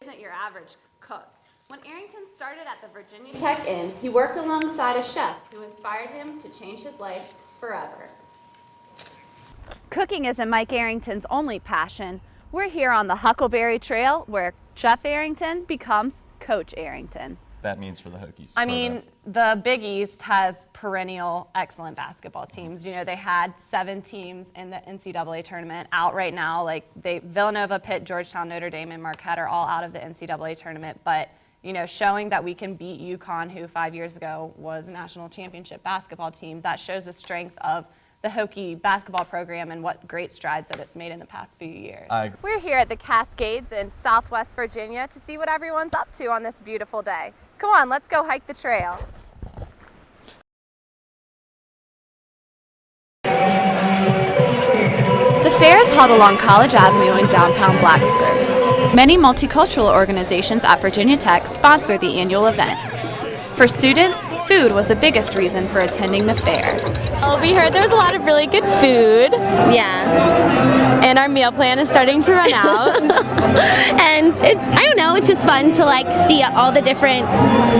Isn't your average cook. When Arrington started at the Virginia Tech Inn, he worked alongside a chef who inspired him to change his life forever. Cooking isn't Mike Arrington's only passion. We're here on the Huckleberry Trail where Chef Arrington becomes Coach Arrington. That means for the Hokies. I mean, the Big East has perennial excellent basketball teams. You know, they had 7 teams in the NCAA tournament out right now. Like Villanova, Pitt, Georgetown, Notre Dame, and Marquette are all out of the NCAA tournament. But, you know, showing that we can beat UConn, who 5 years ago was a national championship basketball team, that shows the strength of the Hokie basketball program and what great strides that it's made in the past few years. We're here at the Cascades in Southwest Virginia to see what everyone's up to on this beautiful day. Come on, let's go hike the trail. The fair is held along College Avenue in downtown Blacksburg. Many multicultural organizations at Virginia Tech sponsor the annual event. For students, food was the biggest reason for attending the fair. Well, we heard there was a lot of really good food. Yeah. And our meal plan is starting to run out. And I don't know, it's just fun to like see all the different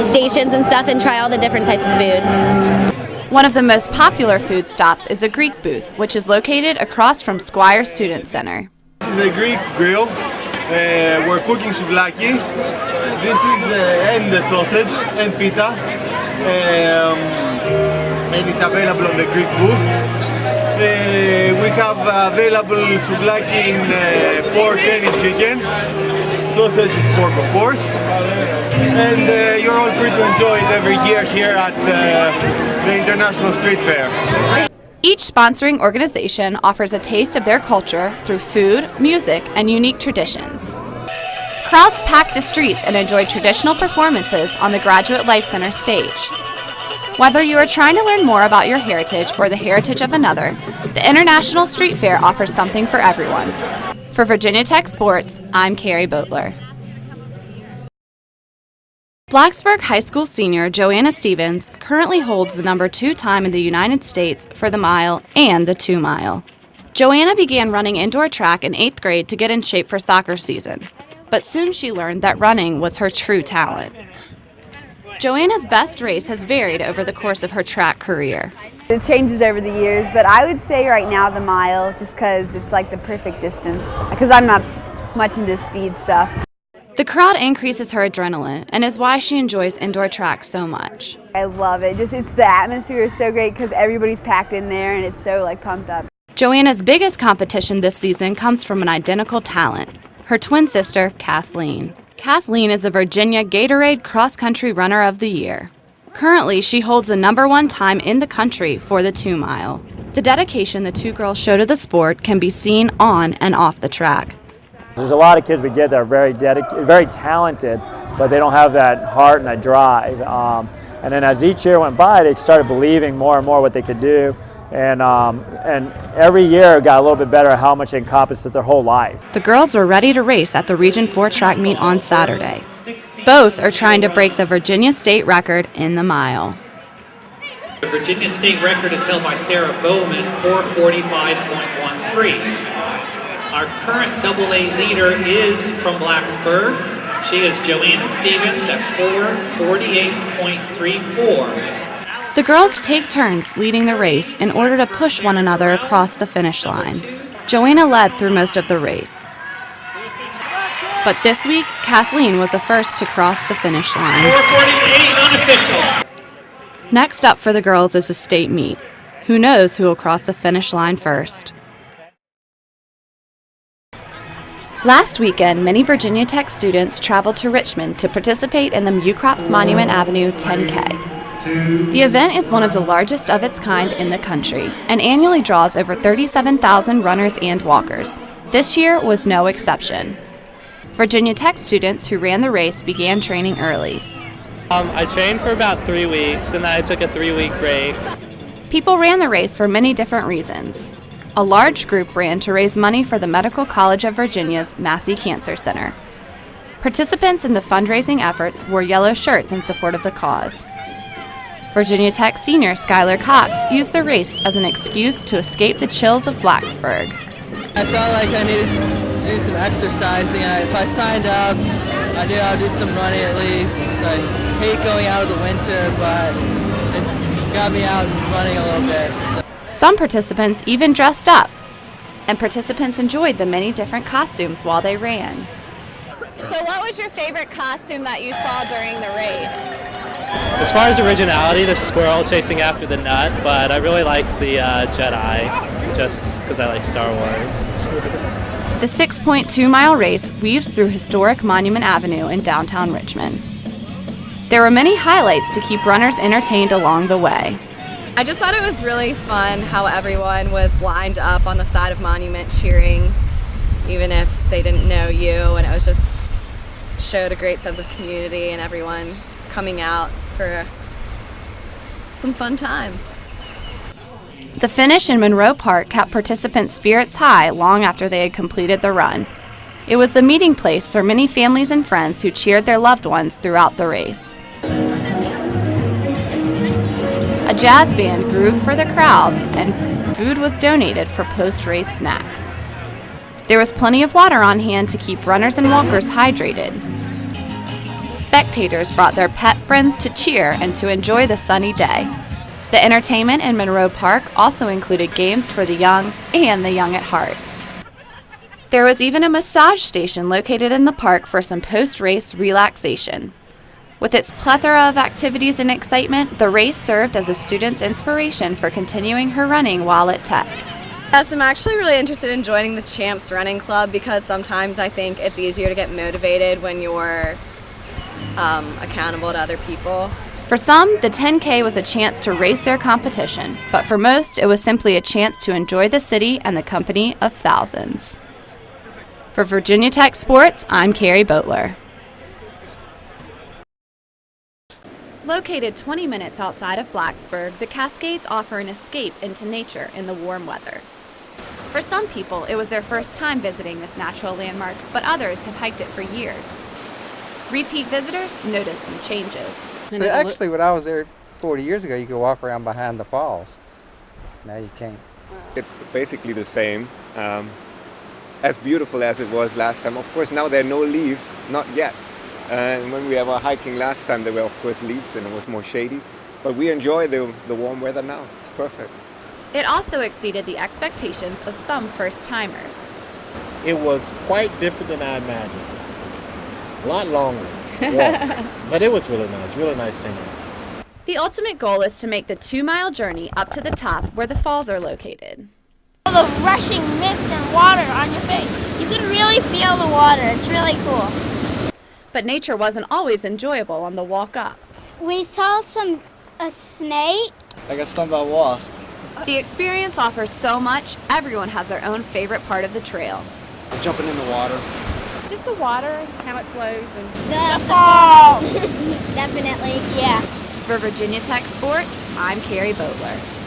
stations and stuff and try all the different types of food. One of the most popular food stops is a Greek booth, which is located across from Squire Student Center. This is the Greek grill. We're cooking souvlaki. This is and the sausage and pita. And it's available on the Greek booth. We have available souvlaki in pork and in chicken. Sausage is pork, of course. And you're all free to enjoy it every year here at the International Street Fair. Each sponsoring organization offers a taste of their culture through food, music, and unique traditions. Crowds pack the streets and enjoy traditional performances on the Graduate Life Center stage. Whether you are trying to learn more about your heritage or the heritage of another, the International Street Fair offers something for everyone. For Virginia Tech Sports, I'm Carrie Boatler. Blacksburg High School senior Joanna Stevens currently holds the #2 time in the United States for the mile and the 2 mile. Joanna began running indoor track in 8th grade to get in shape for soccer season, but soon she learned that running was her true talent. Joanna's best race has varied over the course of her track career. It changes over the years, but I would say right now the mile, just because it's like the perfect distance, because I'm not much into speed stuff. The crowd increases her adrenaline and is why she enjoys indoor track so much. I love it. It's the atmosphere is so great because everybody's packed in there and it's so like pumped up. Joanna's biggest competition this season comes from an identical talent, her twin sister, Kathleen. Kathleen is a Virginia Gatorade cross-country runner of the year. Currently, she holds the #1 time in the country for the 2 mile. The dedication the two girls show to the sport can be seen on and off the track. There's a lot of kids we get that are very dedicated, very talented, but they don't have that heart and that drive. And then as each year went by, they started believing more and more what they could do. And every year got a little bit better at how much it encompasses their whole life. The girls were ready to race at the Region 4 track meet on Saturday. Both are trying to break the Virginia state record in the mile. The Virginia state record is held by Sarah Bowman, 4:45.13. Our current AA leader is from Blacksburg. She is Joanna Stevens at 4:48.34. The girls take turns leading the race in order to push one another across the finish line. Joanna led through most of the race. But this week, Kathleen was the first to cross the finish line. 4:48 unofficial. Next up for the girls is a state meet. Who knows who will cross the finish line first? Last weekend, many Virginia Tech students traveled to Richmond to participate in the UCROP's Monument Avenue 10K. The event is one of the largest of its kind in the country and annually draws over 37,000 runners and walkers. This year was no exception. Virginia Tech students who ran the race began training early. I trained for about 3 weeks and then I took a 3-week break. People ran the race for many different reasons. A large group ran to raise money for the Medical College of Virginia's Massey Cancer Center. Participants in the fundraising efforts wore yellow shirts in support of the cause. Virginia Tech senior Skylar Cox used the race as an excuse to escape the chills of Blacksburg. I felt like I needed to do some exercising. If I signed up, I'll do some running at least. I hate going out of the winter, but it got me out and running a little bit. Some participants even dressed up, and participants enjoyed the many different costumes while they ran. So what was your favorite costume that you saw during the race? As far as originality, the squirrel chasing after the nut, but I really liked the Jedi, just because I like Star Wars. The 6.2-mile race weaves through historic Monument Avenue in downtown Richmond. There were many highlights to keep runners entertained along the way. I just thought it was really fun how everyone was lined up on the side of Monument cheering, even if they didn't know you, and it was just showed a great sense of community and everyone coming out for some fun time. The finish in Monroe Park kept participants' spirits high long after they had completed the run. It was the meeting place for many families and friends who cheered their loved ones throughout the race. A jazz band grooved for the crowds, and food was donated for post-race snacks. There was plenty of water on hand to keep runners and walkers hydrated. Spectators brought their pet friends to cheer and to enjoy the sunny day. The entertainment in Monroe Park also included games for the young and the young at heart. There was even a massage station located in the park for some post-race relaxation. With its plethora of activities and excitement, the race served as a student's inspiration for continuing her running while at Tech. Yes, I'm actually really interested in joining the Champs Running Club because sometimes I think it's easier to get motivated when you're accountable to other people. For some, the 10K was a chance to race their competition, but for most, it was simply a chance to enjoy the city and the company of thousands. For Virginia Tech Sports, I'm Carrie Boatler. Located 20 minutes outside of Blacksburg, the Cascades offer an escape into nature in the warm weather. For some people, it was their first time visiting this natural landmark, but others have hiked it for years. Repeat visitors notice some changes. So actually, when I was there 40 years ago, you could walk around behind the falls. Now you can't. It's basically the same, as beautiful as it was last time. Of course, now there are no leaves, not yet. And when we were hiking last time, there were of course leaves and it was more shady. But we enjoy the warm weather now. It's perfect. It also exceeded the expectations of some first-timers. It was quite different than I imagined. A lot longer walk, but it was really nice scenery. The ultimate goal is to make the 2-mile journey up to the top where the falls are located. The rushing mist and water on your face. You can really feel the water. It's really cool. But nature wasn't always enjoyable on the walk up. We saw a snake. I got stung by a wasp. The experience offers so much, everyone has their own favorite part of the trail. Jumping in the water. Just the water, how it flows. And The falls. Definitely, yeah. For Virginia Tech Sports, I'm Carrie Boatler.